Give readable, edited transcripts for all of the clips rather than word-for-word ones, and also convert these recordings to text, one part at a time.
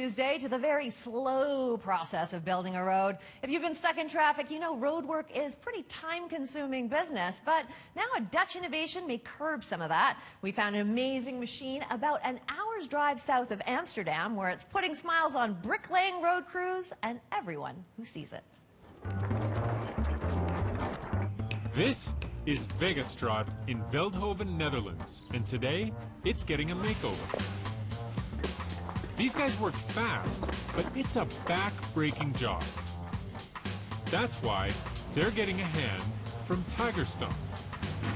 Tuesday to the very slow process of building a road. If you've been stuck in traffic, you know road work is pretty time-consuming business, but now a Dutch innovation may curb some of that. We found an amazing machine about an hour's drive south of Amsterdam where it's putting smiles on bricklaying road crews and everyone who sees it. This is Vegastraat in Veldhoven, Netherlands, and today it's getting a makeover. These guys work fast, but it's a back-breaking job. That's why they're getting a hand from Tigerstone.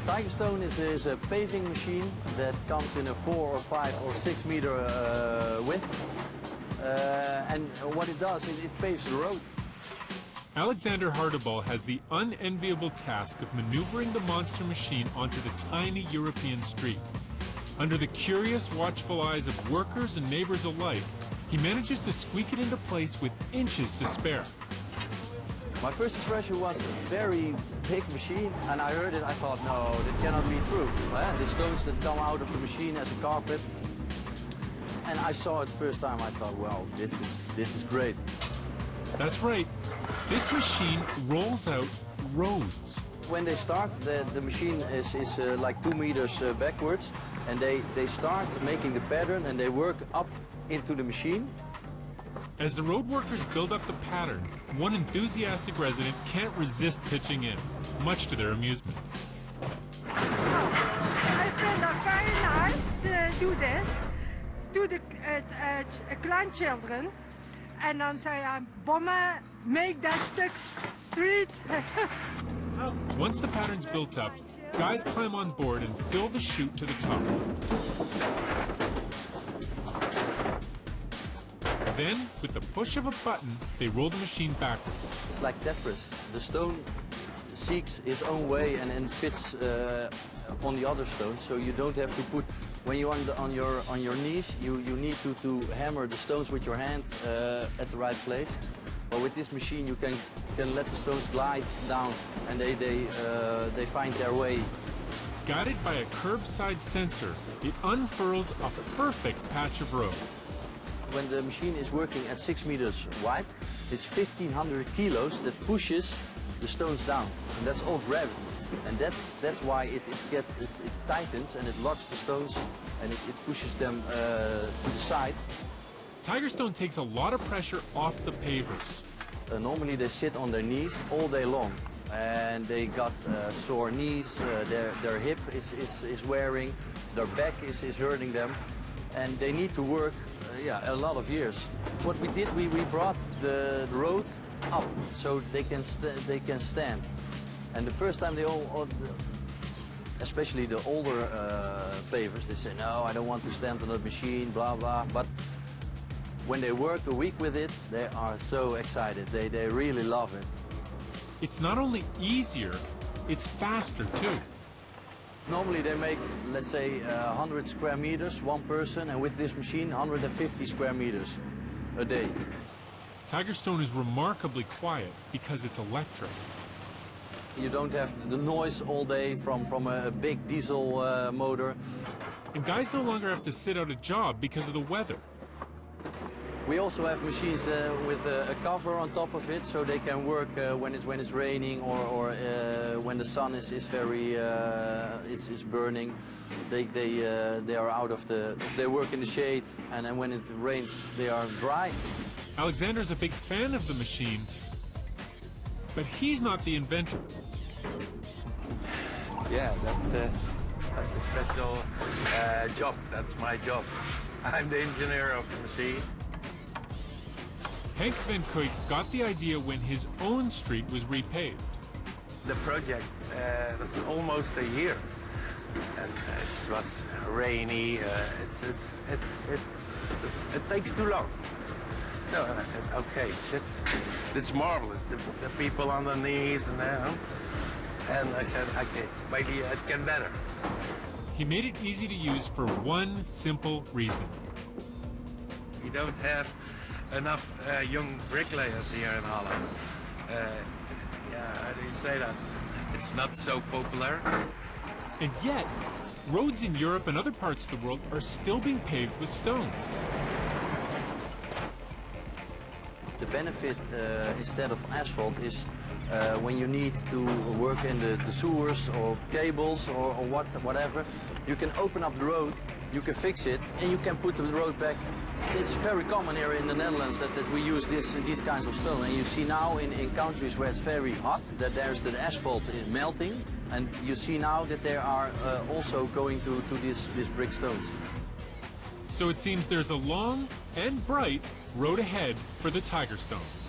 Tigerstone is a paving machine that comes in a 4 or 5 or 6 meter width. And what it does is it paves the road. Alexander Hardebal has the unenviable task of maneuvering the monster machine onto the tiny European street. Under the curious, watchful eyes of workers and neighbors alike, he manages to squeak it into place with inches to spare. My first impression was a very big machine, and I heard it, I thought, no, that cannot be true. The stones that come out of the machine as a carpet. And I saw it first time, I thought, well, this is great. That's right. This machine rolls out roads. When they start, the machine is like 2 meters backwards, and they start making the pattern and they work up into the machine. As the road workers build up the pattern, one enthusiastic resident can't resist pitching in, much to their amusement. I find it very nice to do this to the grandchildren. En dan zei hij, bommen, make that stuk street. Once the pattern's built up, guys climb on board and fill the chute to the top. Then, with the push of a button, they roll the machine backwards. It's like Tetris. The stone seeks its own way and fits on the other stones, so you don't have to put. When you're on your knees, you need to hammer the stones with your hand at the right place. But with this machine, you can let the stones glide down, and they find their way. Guided by a curbside sensor, it unfurls a perfect patch of road. When the machine is working at 6 meters wide, it's 1,500 kilos that pushes the stones down, and that's all gravity. And that's why it tightens and it locks the stones and it pushes them to the side. Tigerstone takes a lot of pressure off the pavers. Normally they sit on their knees all day long, and they got sore knees, their hip is wearing, their back is hurting them, and they need to work a lot of years. What we did, we brought the road up so they can stand. And the first time they all, especially the older pavers, they say, no, I don't want to stand on that machine, blah, blah. But when they work a week with it, they are so excited. They really love it. It's not only easier, it's faster too. Normally they make, let's say, 100 square meters, one person, and with this machine, 150 square meters a day. Tigerstone is remarkably quiet because it's electric. You don't have the noise all day from a big diesel motor. And guys no longer have to sit out a job because of the weather. We also have machines with a cover on top of it, so they can work when it's raining or when the sun is very is burning. They are out of they work in the shade, and then when it rains, they are dry. Alexander's a big fan of the machine, but he's not the inventor. Yeah, that's a special job. That's my job. I'm the engineer of the machine. Henk van Kuyk got the idea when his own street was repaved. The project was almost a year, and it was rainy. It takes too long. So I said, okay, that's marvelous. The people on their knees and there. And I said, okay, maybe it can better. He made it easy to use for one simple reason. We don't have enough young bricklayers here in Holland. How do you say that? It's not so popular. And yet, roads in Europe and other parts of the world are still being paved with stone. The benefit instead of asphalt is when you need to work in the sewers or cables or whatever, you can open up the road, you can fix it, and you can put the road back. It's very common here in the Netherlands that we use these kinds of stone. And you see now in countries where it's very hot that there's the asphalt is melting, and you see now that they are also going to these brick stones. So it seems there's a long and bright road ahead for the Tigerstone.